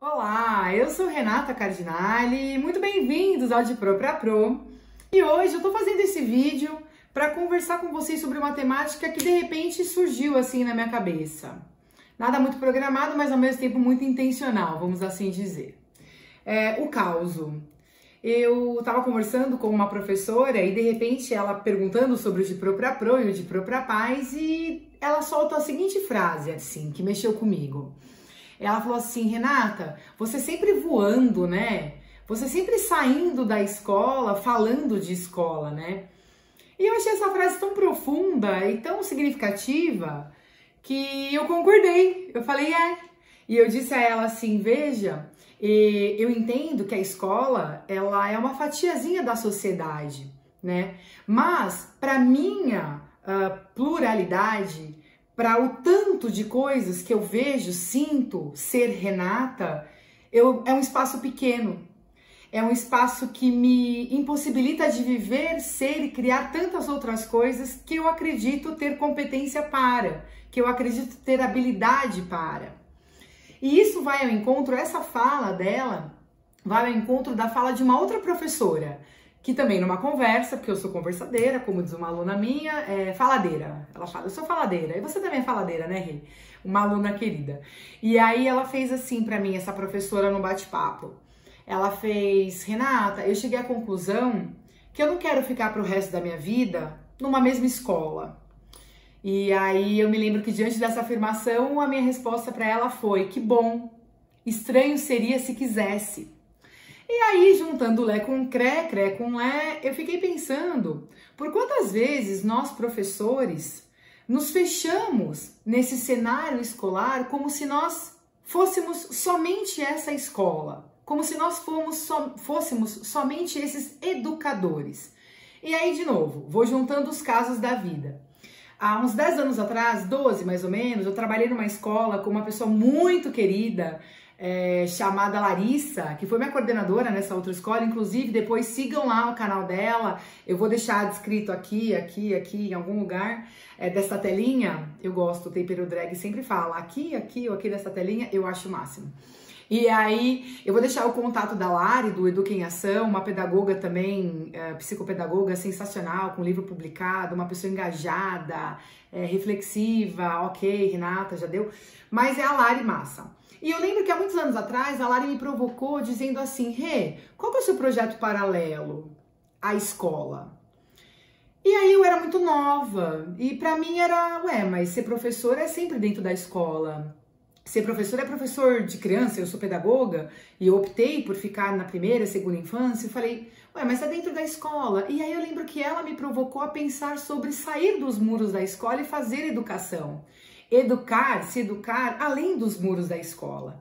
Olá, eu sou Renata Cardinale, muito bem-vindos ao De Pro pra Pro. E hoje eu tô fazendo esse vídeo para conversar com vocês sobre uma temática que de repente surgiu assim na minha cabeça. Nada muito programado, mas ao mesmo tempo muito intencional, vamos assim dizer. O causo. Eu estava conversando com uma professora e de repente ela perguntando sobre o De Pro pra Pro e o De Pro pra Paz e ela solta a seguinte frase assim, que mexeu comigo. Ela falou assim: Renata, você sempre voando, né? Você sempre saindo da escola, falando de escola, né? E eu achei essa frase tão profunda e tão significativa que eu concordei. Eu falei, E eu disse a ela assim, veja, eu entendo que a escola, ela é uma fatiazinha da sociedade, né? Mas, para minha pluralidade, para o tanto de coisas que eu vejo, sinto ser Renata, é um espaço pequeno. É um espaço que me impossibilita de viver, ser e criar tantas outras coisas que eu acredito ter competência para, que eu acredito ter habilidade para. E isso vai ao encontro, essa fala dela, vai ao encontro da fala de uma outra professora, que também numa conversa, porque eu sou conversadeira, como diz uma aluna minha, faladeira. Ela fala, eu sou faladeira. E você também é faladeira, né, Rê? Uma aluna querida. E aí ela fez assim pra mim, essa professora no bate-papo. Ela fez, Renata, eu cheguei à conclusão que eu não quero ficar pro resto da minha vida numa mesma escola. E aí eu me lembro que diante dessa afirmação, a minha resposta pra ela foi, que bom, estranho seria se quisesse. E aí, juntando Lé com Cré, Cré com Lé, eu fiquei pensando por quantas vezes nós, professores, nos fechamos nesse cenário escolar como se nós fôssemos somente essa escola, como se nós fôssemos somente esses educadores. E aí, de novo, vou juntando os casos da vida. Há uns 10 anos atrás, 12 mais ou menos, eu trabalhei numa escola com uma pessoa muito querida, chamada Larissa, que foi minha coordenadora nessa outra escola. Inclusive, depois sigam lá o canal dela, eu vou deixar descrito aqui, em algum lugar dessa telinha. Eu gosto, o Tempero Drag sempre fala aqui ou aqui nessa telinha, eu acho o máximo. E aí, eu vou deixar o contato da Lari, do Educa em Ação, uma pedagoga também, psicopedagoga sensacional, com livro publicado, uma pessoa engajada, reflexiva, ok, Renata, já deu, mas é a Lari massa. E eu lembro que há muitos anos atrás, a Lari me provocou dizendo assim, Rê, qual que é o seu projeto paralelo à escola? E aí eu era muito nova, e pra mim era, mas ser professor é sempre dentro da escola. Ser professor é professor de criança, eu sou pedagoga, e eu optei por ficar na primeira, segunda infância, e falei, mas é dentro da escola. E aí eu lembro que ela me provocou a pensar sobre sair dos muros da escola e fazer educação. Se educar além dos muros da escola.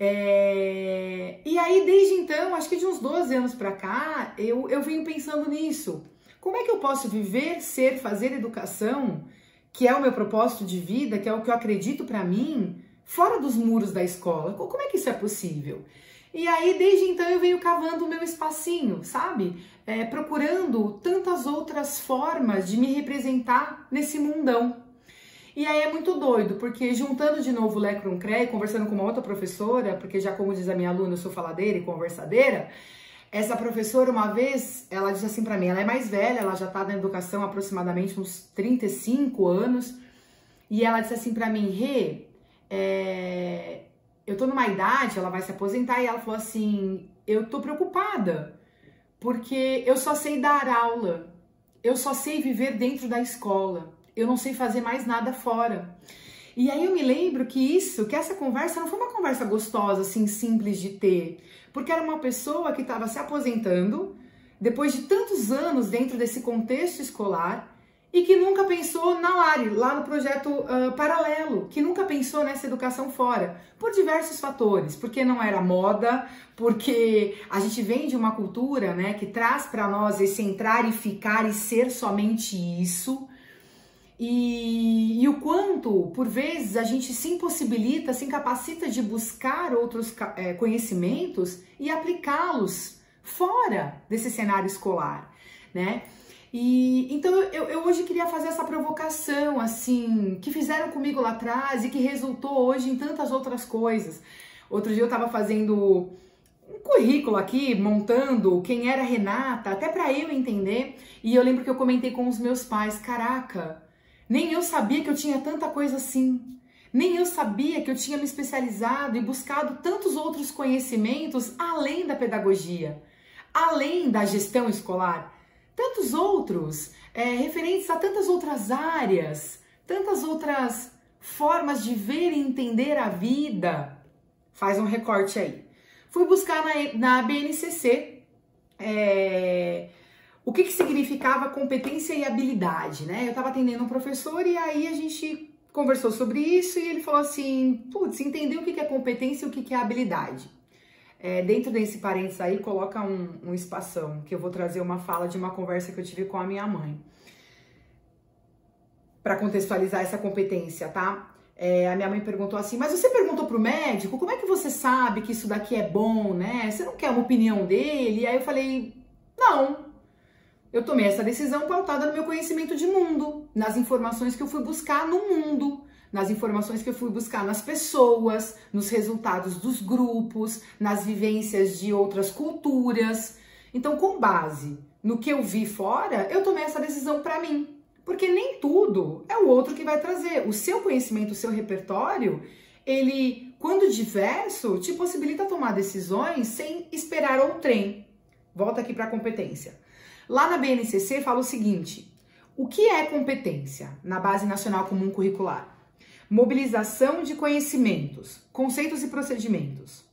E aí, desde então, acho que de uns 12 anos pra cá, eu venho pensando nisso. Como é que eu posso viver, ser, fazer educação, que é o meu propósito de vida, que é o que eu acredito pra mim, fora dos muros da escola? Como é que isso é possível? E aí, desde então, eu venho cavando o meu espacinho, sabe? Procurando tantas outras formas de me representar nesse mundão. E aí é muito doido, porque juntando de novo o Lé com o Cré, conversando com uma outra professora, porque já como diz a minha aluna, eu sou faladeira e conversadeira, essa professora uma vez, ela disse assim pra mim, ela é mais velha, ela já tá na educação há aproximadamente uns 35 anos, e ela disse assim pra mim, Rê, eu tô numa idade, ela vai se aposentar, e ela falou assim, eu tô preocupada, porque eu só sei dar aula, eu só sei viver dentro da escola. Eu não sei fazer mais nada fora. E aí eu me lembro que essa conversa não foi uma conversa gostosa, assim, simples de ter. Porque era uma pessoa que estava se aposentando, depois de tantos anos dentro desse contexto escolar, e que nunca pensou na Lari, lá no projeto paralelo, que nunca pensou nessa educação fora, por diversos fatores. Porque não era moda, porque a gente vem de uma cultura, né, que traz para nós esse entrar e ficar e ser somente isso. E o quanto, por vezes, a gente se impossibilita, se incapacita de buscar outros conhecimentos e aplicá-los fora desse cenário escolar, né? E então eu hoje queria fazer essa provocação, assim, que fizeram comigo lá atrás e que resultou hoje em tantas outras coisas. Outro dia eu tava fazendo um currículo aqui, montando quem era a Renata, até pra eu entender. E eu lembro que eu comentei com os meus pais, caraca, nem eu sabia que eu tinha tanta coisa assim. Nem eu sabia que eu tinha me especializado e buscado tantos outros conhecimentos além da pedagogia, além da gestão escolar. Tantos outros, referentes a tantas outras áreas, tantas outras formas de ver e entender a vida. Faz um recorte aí. Fui buscar na BNCC o que significava competência e habilidade, né? Eu estava atendendo um professor e aí a gente conversou sobre isso e ele falou assim, putz, entendeu o que é competência e o que é habilidade. Dentro desse parênteses aí, coloca um espação, que eu vou trazer uma fala de uma conversa que eu tive com a minha mãe. Para contextualizar essa competência, tá? A minha mãe perguntou assim, mas você perguntou pro médico, como é que você sabe que isso daqui é bom, né? Você não quer uma opinião dele? E aí eu falei, não. Eu tomei essa decisão pautada no meu conhecimento de mundo, nas informações que eu fui buscar no mundo, nas informações que eu fui buscar nas pessoas, nos resultados dos grupos, nas vivências de outras culturas. Então, com base no que eu vi fora, eu tomei essa decisão para mim. Porque nem tudo é o outro que vai trazer. O seu conhecimento, o seu repertório, ele, quando diverso, te possibilita tomar decisões sem esperar outrem. Volta aqui para a competência. Lá na BNCC fala o seguinte, o que é competência na Base Nacional Comum Curricular? Mobilização de conhecimentos, conceitos e procedimentos.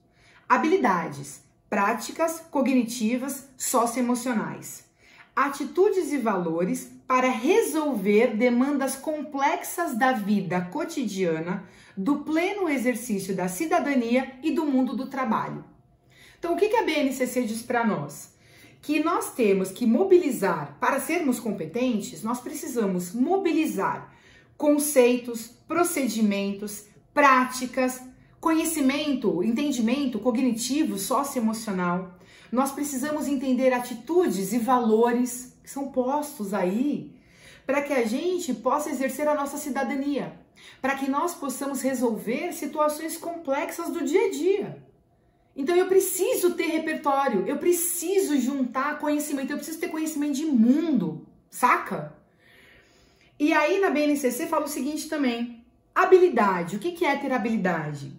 Habilidades, práticas cognitivas socioemocionais. Atitudes e valores para resolver demandas complexas da vida cotidiana, do pleno exercício da cidadania e do mundo do trabalho. Então, o que a BNCC diz para nós? Que nós temos que mobilizar, para sermos competentes, nós precisamos mobilizar conceitos, procedimentos, práticas, conhecimento, entendimento cognitivo, socioemocional. Nós precisamos entender atitudes e valores que são postos aí para que a gente possa exercer a nossa cidadania, para que nós possamos resolver situações complexas do dia a dia. Então eu preciso ter repertório, eu preciso juntar conhecimento, eu preciso ter conhecimento de mundo, saca? E aí na BNCC fala o seguinte também, habilidade, o que é ter habilidade?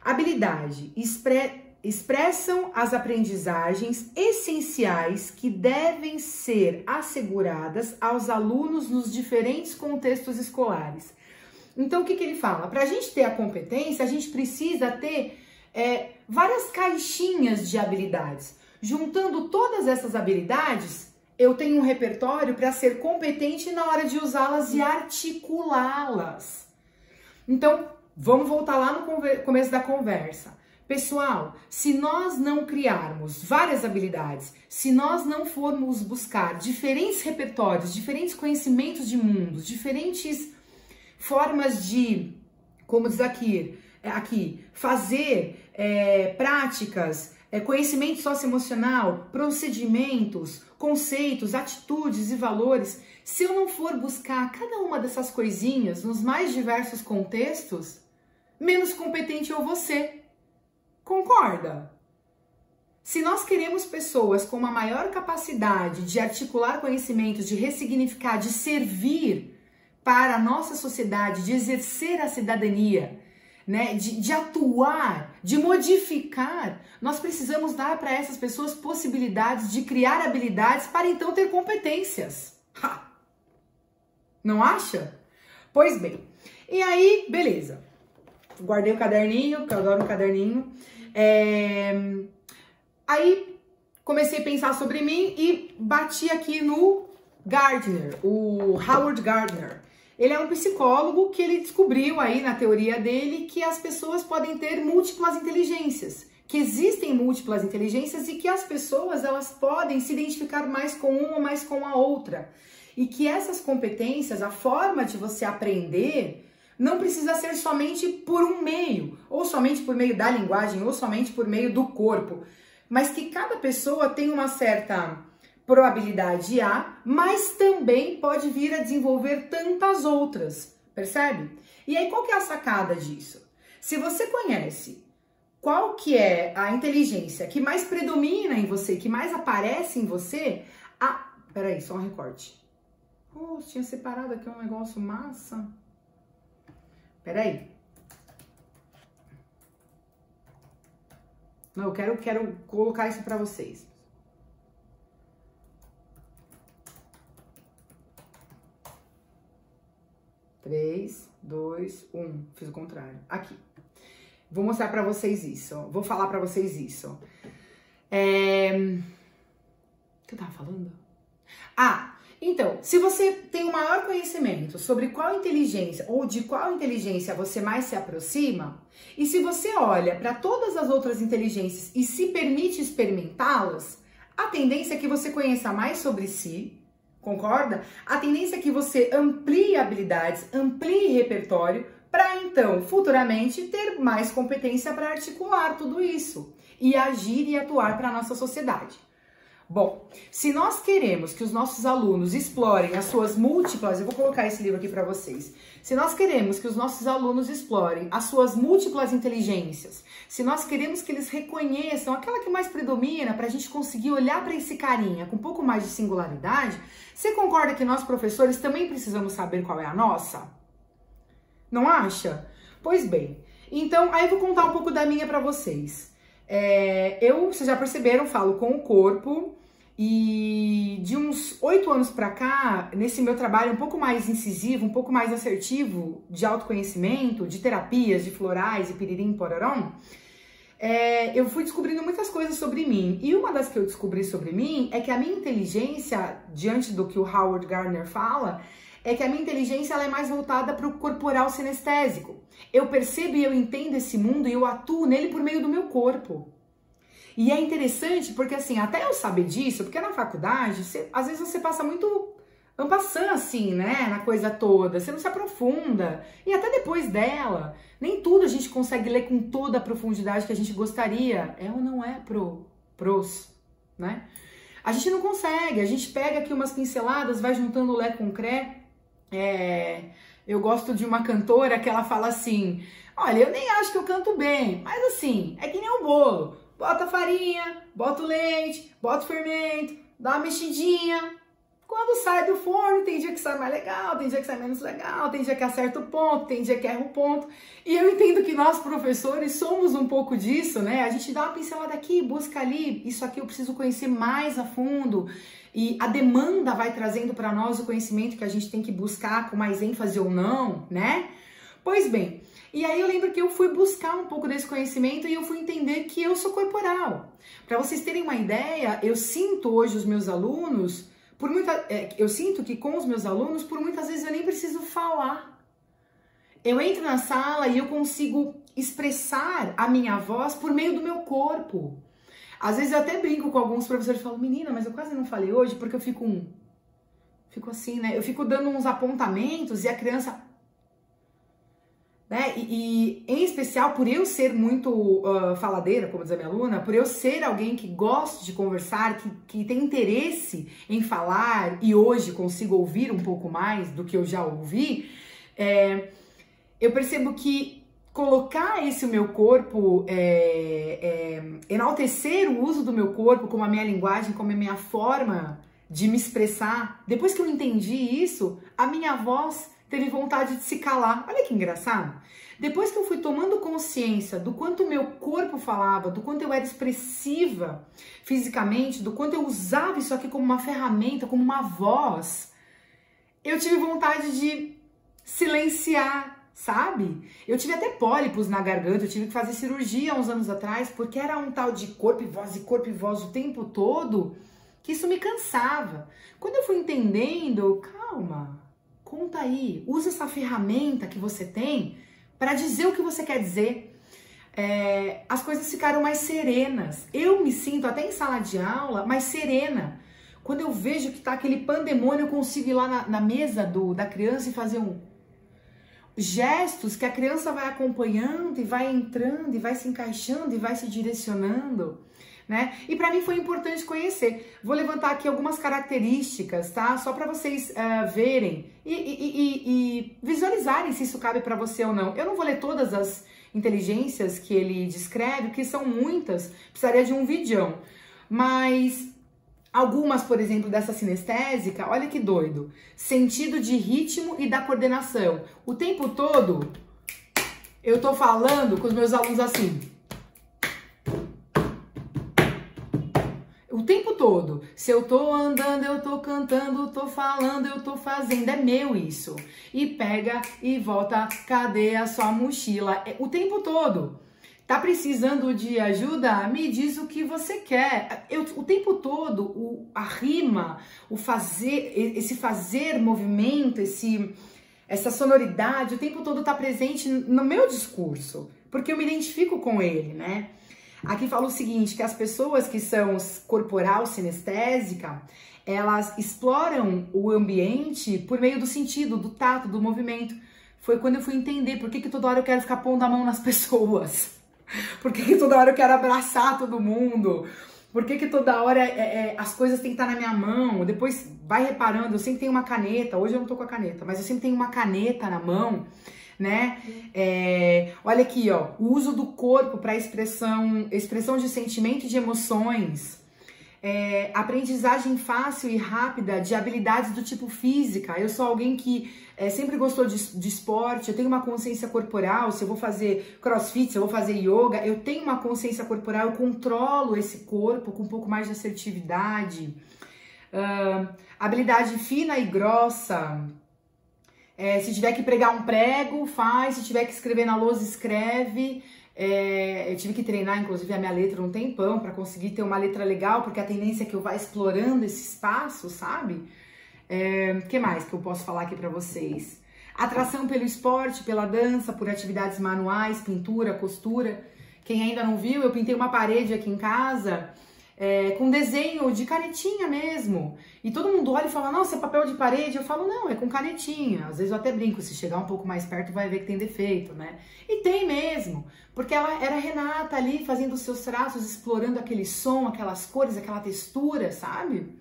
Habilidade, expressam as aprendizagens essenciais que devem ser asseguradas aos alunos nos diferentes contextos escolares. Então o que ele fala? Para a gente ter a competência, a gente precisa ter várias caixinhas de habilidades. Juntando todas essas habilidades, eu tenho um repertório para ser competente na hora de usá-las e articulá-las. Então, vamos voltar lá no começo da conversa. Pessoal, se nós não criarmos várias habilidades, se nós não formos buscar diferentes repertórios, diferentes conhecimentos de mundos, diferentes formas de, como diz aqui fazer práticas, conhecimento socioemocional, procedimentos, conceitos, atitudes e valores, se eu não for buscar cada uma dessas coisinhas nos mais diversos contextos, menos competente eu vou ser. Concorda? Se nós queremos pessoas com uma maior capacidade de articular conhecimentos, de ressignificar, de servir para a nossa sociedade, de exercer a cidadania, né, de atuar, de modificar, nós precisamos dar para essas pessoas possibilidades de criar habilidades para então ter competências. Ha! Não acha? Pois bem, e aí, beleza. Guardei o caderninho, que eu adoro um caderninho. Aí comecei a pensar sobre mim e bati aqui no Gardner, o Howard Gardner. Ele é um psicólogo que ele descobriu aí na teoria dele que as pessoas podem ter múltiplas inteligências, que existem múltiplas inteligências e que as pessoas elas podem se identificar mais com uma ou mais com a outra. E que essas competências, a forma de você aprender, não precisa ser somente por um meio, ou somente por meio da linguagem, ou somente por meio do corpo, mas que cada pessoa tem uma certa probabilidade A, mas também pode vir a desenvolver tantas outras, percebe? E aí qual que é a sacada disso? Se você conhece qual que é a inteligência que mais predomina em você, que mais aparece em você, peraí, só um recorte. Oh, tinha separado aqui um negócio massa. Peraí. Não, eu quero colocar isso pra vocês. Três, dois, um. Fiz o contrário. Aqui. Vou mostrar pra vocês isso. Vou falar pra vocês isso. O que eu tava falando? Então, se você tem o maior conhecimento sobre qual inteligência ou de qual inteligência você mais se aproxima, e se você olha para todas as outras inteligências e se permite experimentá-las, a tendência é que você conheça mais sobre si, concorda? A tendência é que você amplie habilidades, amplie repertório, para então, futuramente, ter mais competência para articular tudo isso e agir e atuar para a nossa sociedade. Bom, se nós queremos que os nossos alunos explorem as suas múltiplas, eu vou colocar esse livro aqui para vocês. Se nós queremos que os nossos alunos explorem as suas múltiplas inteligências, se nós queremos que eles reconheçam aquela que mais predomina para a gente conseguir olhar para esse carinha com um pouco mais de singularidade, você concorda que nós professores também precisamos saber qual é a nossa? Não acha? Pois bem, então aí eu vou contar um pouco da minha para vocês. Vocês já perceberam, falo com o corpo e de uns 8 anos pra cá, nesse meu trabalho um pouco mais incisivo, um pouco mais assertivo de autoconhecimento, de terapias, de florais e piririm pororão, eu fui descobrindo muitas coisas sobre mim. E uma das que eu descobri sobre mim é que a minha inteligência, diante do que o Howard Gardner fala, é que a minha inteligência ela é mais voltada para o corporal sinestésico. Eu percebo e eu entendo esse mundo e eu atuo nele por meio do meu corpo. E é interessante porque, assim, até eu saber disso, porque na faculdade, às vezes você passa muito en passant, assim, né, na coisa toda, você não se aprofunda. E até depois dela, nem tudo a gente consegue ler com toda a profundidade que a gente gostaria. É ou não é pros, né? A gente não consegue, a gente pega aqui umas pinceladas, vai juntando lé com cré. Eu gosto de uma cantora que ela fala assim, olha, eu nem acho que eu canto bem, mas assim, é que nem um bolo. Bota farinha, bota o leite, bota o fermento, dá uma mexidinha. Quando sai do forno, tem dia que sai mais legal, tem dia que sai menos legal, tem dia que acerta o ponto, tem dia que erra o ponto. E eu entendo que nós, professores, somos um pouco disso, né? A gente dá uma pincelada aqui, busca ali, isso aqui eu preciso conhecer mais a fundo. E a demanda vai trazendo para nós o conhecimento que a gente tem que buscar com mais ênfase ou não, né? Pois bem, e aí eu lembro que eu fui buscar um pouco desse conhecimento e eu fui entender que eu sou corporal. Para vocês terem uma ideia, eu sinto hoje os meus alunos, eu sinto que com os meus alunos, por muitas vezes eu nem preciso falar. Eu entro na sala e eu consigo expressar a minha voz por meio do meu corpo. Às vezes eu até brinco com alguns professores e falo, menina, mas eu quase não falei hoje porque eu fico assim, né? Eu fico dando uns apontamentos e a criança... né? E em especial por eu ser muito faladeira, como diz a minha aluna, por eu ser alguém que gosta de conversar, que tem interesse em falar e hoje consigo ouvir um pouco mais do que eu já ouvi, eu percebo que colocar esse meu corpo, enaltecer o uso do meu corpo como a minha linguagem, como a minha forma de me expressar, depois que eu entendi isso, a minha voz teve vontade de se calar. Olha que engraçado. Depois que eu fui tomando consciência do quanto o meu corpo falava, do quanto eu era expressiva fisicamente, do quanto eu usava isso aqui como uma ferramenta, como uma voz, eu tive vontade de silenciar, sabe? Eu tive até pólipos na garganta, eu tive que fazer cirurgia há uns anos atrás, porque era um tal de corpo e voz o tempo todo, que isso me cansava. Quando eu fui entendendo, calma, conta aí, usa essa ferramenta que você tem para dizer o que você quer dizer. As coisas ficaram mais serenas. Eu me sinto, até em sala de aula, mais serena. Quando eu vejo que tá aquele pandemônio, eu consigo ir lá na mesa da criança e fazer gestos que a criança vai acompanhando e vai entrando e vai se encaixando e vai se direcionando, né? E para mim foi importante conhecer. Vou levantar aqui algumas características, tá? Só para vocês verem e visualizarem se isso cabe para você ou não. Eu não vou ler todas as inteligências que ele descreve, que são muitas, precisaria de um videão. Mas algumas, por exemplo, dessa sinestésica, olha que doido. Sentido de ritmo e da coordenação. O tempo todo eu tô falando com os meus alunos assim. O tempo todo. Se eu tô andando, eu tô cantando, tô falando, eu tô fazendo. É meu isso. E pega e volta. Cadê a sua mochila? O tempo todo. Tá precisando de ajuda? Me diz o que você quer. O tempo todo, a rima, esse fazer movimento, essa sonoridade, o tempo todo tá presente no meu discurso. Porque eu me identifico com ele, né? Aqui fala o seguinte, que as pessoas que são corporal sinestésica, elas exploram o ambiente por meio do sentido, do tato, do movimento. Foi quando eu fui entender por que toda hora eu quero ficar pondo a mão nas pessoas. Por que toda hora eu quero abraçar todo mundo? Por que toda hora as coisas têm que estar na minha mão? Depois vai reparando, eu sempre tenho uma caneta. Hoje eu não tô com a caneta, mas eu sempre tenho uma caneta na mão, né? Olha aqui, ó, o uso do corpo para expressão de sentimento e de emoções. Aprendizagem fácil e rápida de habilidades do tipo física. Eu sou alguém que sempre gostou de esporte, eu tenho uma consciência corporal. Se eu vou fazer crossfit, se eu vou fazer yoga, eu tenho uma consciência corporal, eu controlo esse corpo com um pouco mais de assertividade. Habilidade fina e grossa. Se tiver que pregar um prego, faz. Se tiver que escrever na lousa, escreve. Eu tive que treinar, inclusive, a minha letra um tempão para conseguir ter uma letra legal, porque a tendência é que eu vá explorando esse espaço, sabe? Que mais que eu posso falar aqui para vocês? Atração pelo esporte, pela dança, por atividades manuais, pintura, costura. Quem ainda não viu, eu pintei uma parede aqui em casa com desenho de canetinha mesmo. E todo mundo olha e fala, nossa, é papel de parede? Eu falo, não, é com canetinha. Às vezes eu até brinco, se chegar um pouco mais perto vai ver que tem defeito, né? E tem mesmo, porque ela era a Renata ali fazendo os seus traços, explorando aquele som, aquelas cores, aquela textura, sabe?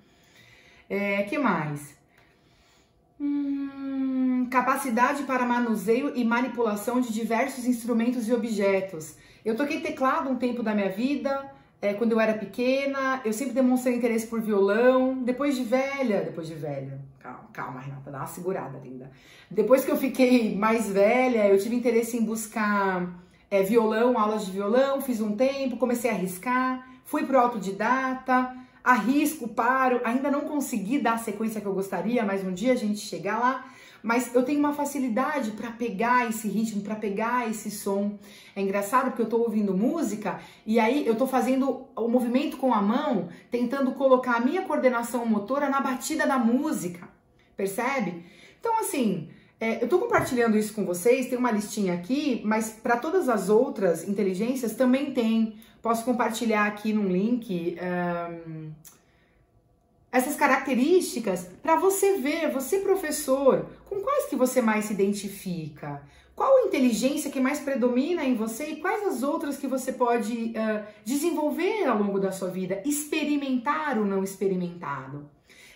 Que mais? Capacidade para manuseio e manipulação de diversos instrumentos e objetos. Eu toquei teclado um tempo da minha vida. Quando eu era pequena, eu sempre demonstrei interesse por violão. Depois de velha, calma, Renata, dá uma segurada, linda. Depois que eu fiquei mais velha, eu tive interesse em buscar violão, aulas de violão, fiz um tempo, comecei a arriscar, fui pro autodidata, arrisco, paro, ainda não consegui dar a sequência que eu gostaria, mas um dia a gente chegar lá. Mas eu tenho uma facilidade para pegar esse ritmo, para pegar esse som. É engraçado porque eu tô ouvindo música e aí eu tô fazendo o movimento com a mão, tentando colocar a minha coordenação motora na batida da música, percebe? Então assim, eu tô compartilhando isso com vocês, tem uma listinha aqui, mas para todas as outras inteligências também tem. Posso compartilhar aqui num link essas características para você ver, você professor, com quais que você mais se identifica? Qual a inteligência que mais predomina em você e quais as outras que você pode desenvolver ao longo da sua vida, experimentar o não experimentado?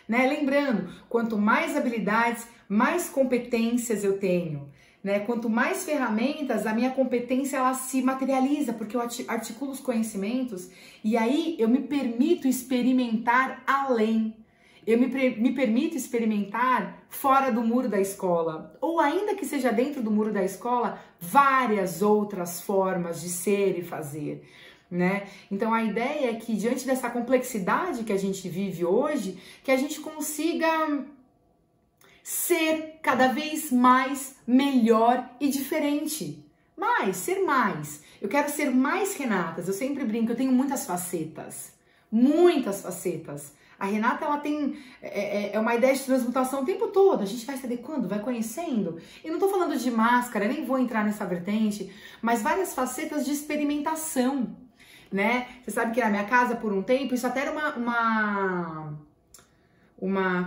Né? Lembrando, quanto mais habilidades, mais competências eu tenho. Né? Quanto mais ferramentas, a minha competência ela se materializa, porque eu articulo os conhecimentos e aí eu me permito experimentar além. Eu me permito experimentar fora do muro da escola, ou ainda que seja dentro do muro da escola, várias outras formas de ser e fazer. Né? Então a ideia é que diante dessa complexidade que a gente vive hoje, que a gente consiga ser cada vez mais melhor e diferente. Ser mais. Eu quero ser mais Renatas. Eu sempre brinco, eu tenho muitas facetas. Muitas facetas. A Renata, ela tem uma ideia de transmutação o tempo todo. A gente vai se adequando, vai conhecendo. E não tô falando de máscara, nem vou entrar nessa vertente, mas várias facetas de experimentação, né? Você sabe que na minha casa, por um tempo, isso até era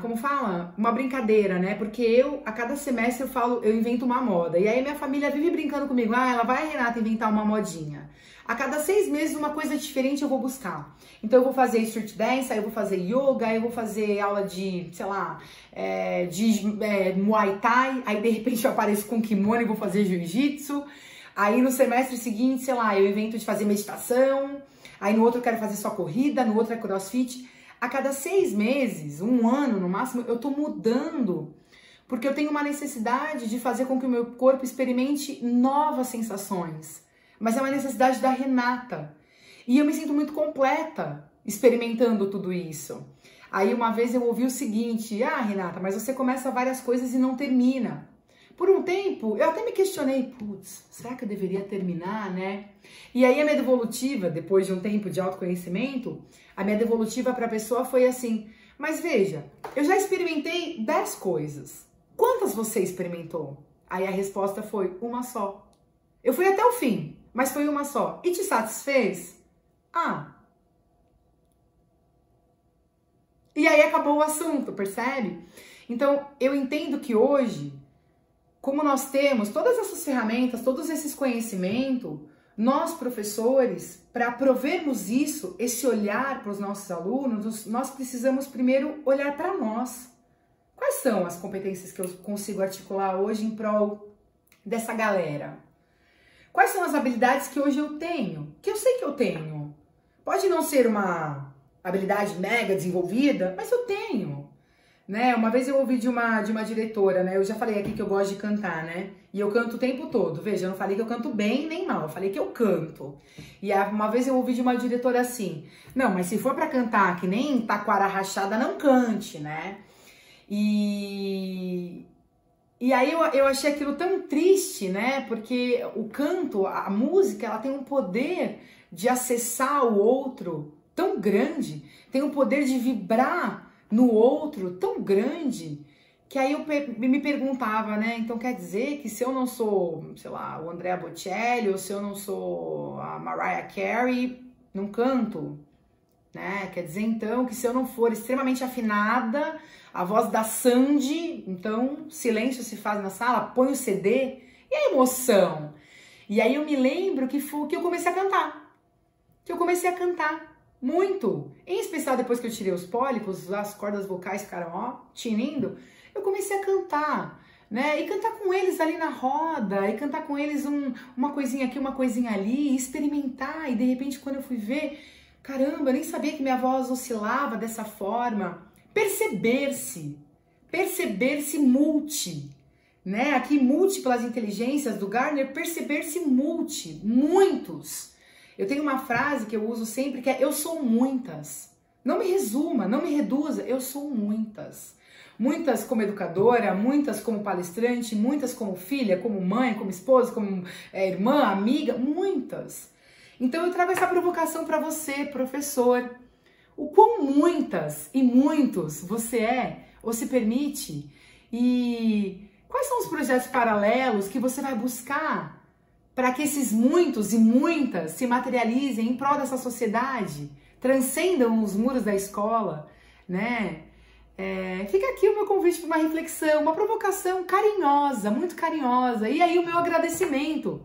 como fala? Uma brincadeira, né? Porque a cada semestre eu invento uma moda. E aí minha família vive brincando comigo. Ela vai, Renata, inventar uma modinha. A cada 6 meses uma coisa diferente eu vou buscar. Então eu vou fazer street dance, aí eu vou fazer yoga, aí eu vou fazer aula de, sei lá, Muay Thai. Aí de repente eu apareço com kimono e vou fazer jiu-jitsu. Aí no semestre seguinte, sei lá, eu invento de fazer meditação, aí no outro eu quero fazer só corrida, no outro é crossfit. A cada 6 meses, 1 ano no máximo, eu tô mudando, porque eu tenho uma necessidade de fazer com que o meu corpo experimente novas sensações. Mas é uma necessidade da Renata. E eu me sinto muito completa experimentando tudo isso. Aí uma vez eu ouvi o seguinte: ah, Renata, mas você começa várias coisas e não termina. Por um tempo, eu até me questionei, putz, será que eu deveria terminar, né? E aí a minha devolutiva, depois de um tempo de autoconhecimento, a minha devolutiva para a pessoa foi assim: mas veja, eu já experimentei 10 coisas. Quantas você experimentou? Aí a resposta foi: uma só. Eu fui até o fim, mas foi uma só. E te satisfez? Ah. E aí acabou o assunto, percebe? Então, eu entendo que hoje, como nós temos todas essas ferramentas, todos esses conhecimentos, nós professores, para provermos isso, esse olhar para os nossos alunos, nós precisamos primeiro olhar para nós. Quais são as competências que eu consigo articular hoje em prol dessa galera? Quais são as habilidades que hoje eu tenho? Que eu sei que eu tenho. Pode não ser uma habilidade mega desenvolvida, mas eu tenho. Né? Uma vez eu ouvi de uma diretora, né? Eu já falei aqui que eu gosto de cantar, né? E eu canto o tempo todo. Veja, eu não falei que eu canto bem nem mal, eu falei que eu canto. E uma vez eu ouvi de uma diretora assim: não, mas se for pra cantar que nem taquara rachada, não cante, né? E aí eu achei aquilo tão triste, né? Porque o canto, a música, ela tem um poder de acessar o outro tão grande, tem um poder de vibrar no outro tão grande, que aí eu me perguntava, né? Então quer dizer que se eu não sou, sei lá, o Andrea Bocelli, ou se eu não sou a Mariah Carey, não canto, né? Quer dizer então que se eu não for extremamente afinada, a voz da Sandy, então silêncio se faz na sala, põe o CD, e a emoção? E aí eu me lembro que eu comecei a cantar. Muito, em especial depois que eu tirei os pólipos, as cordas vocais ficaram, ó, tinindo, eu comecei a cantar, né, e cantar com eles ali na roda, e cantar com eles uma coisinha aqui, uma coisinha ali, e experimentar, e de repente quando eu fui ver, caramba, eu nem sabia que minha voz oscilava dessa forma. Perceber-se multi, né, aqui múltiplas inteligências do Gardner, perceber-se multi, muitos. Eu tenho uma frase que eu uso sempre que é: eu sou muitas. Não me resuma, não me reduza, eu sou muitas. Muitas como educadora, muitas como palestrante, muitas como filha, como mãe, como esposa, como irmã, amiga, muitas. Então eu trago essa provocação para você, professor. O quão muitas e muitos você é ou se permite? E quais são os projetos paralelos que você vai buscar para que esses muitos e muitas se materializem em prol dessa sociedade, transcendam os muros da escola, né? Fica aqui o meu convite para uma reflexão, uma provocação carinhosa, muito carinhosa. E aí o meu agradecimento,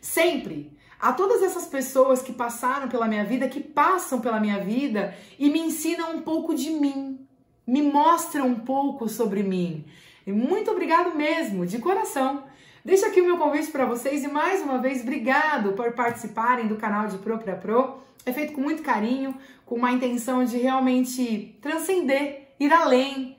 sempre, a todas essas pessoas que passaram pela minha vida, que passam pela minha vida e me ensinam um pouco de mim, me mostram um pouco sobre mim. E muito obrigado mesmo, de coração. Deixo aqui o meu convite para vocês e mais uma vez, obrigado por participarem do canal de Pro pra Pro. É feito com muito carinho, com uma intenção de realmente transcender, ir além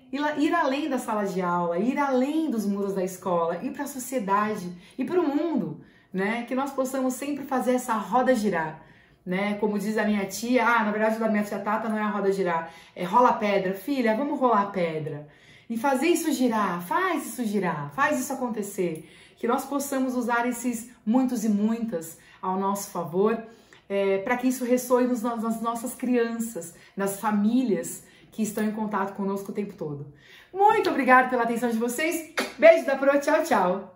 da sala de aula, ir além dos muros da escola, ir para a sociedade e para o mundo, né? Que nós possamos sempre fazer essa roda girar, né? Como diz a minha tia, na verdade da minha tia Tata não é a roda girar, é rola a pedra. Filha, vamos rolar a pedra. E fazer isso girar, faz isso acontecer. Que nós possamos usar esses muitos e muitas ao nosso favor, para que isso ressoe nas nossas crianças, nas famílias que estão em contato conosco o tempo todo. Muito obrigada pela atenção de vocês. Beijo da Pro, tchau, tchau.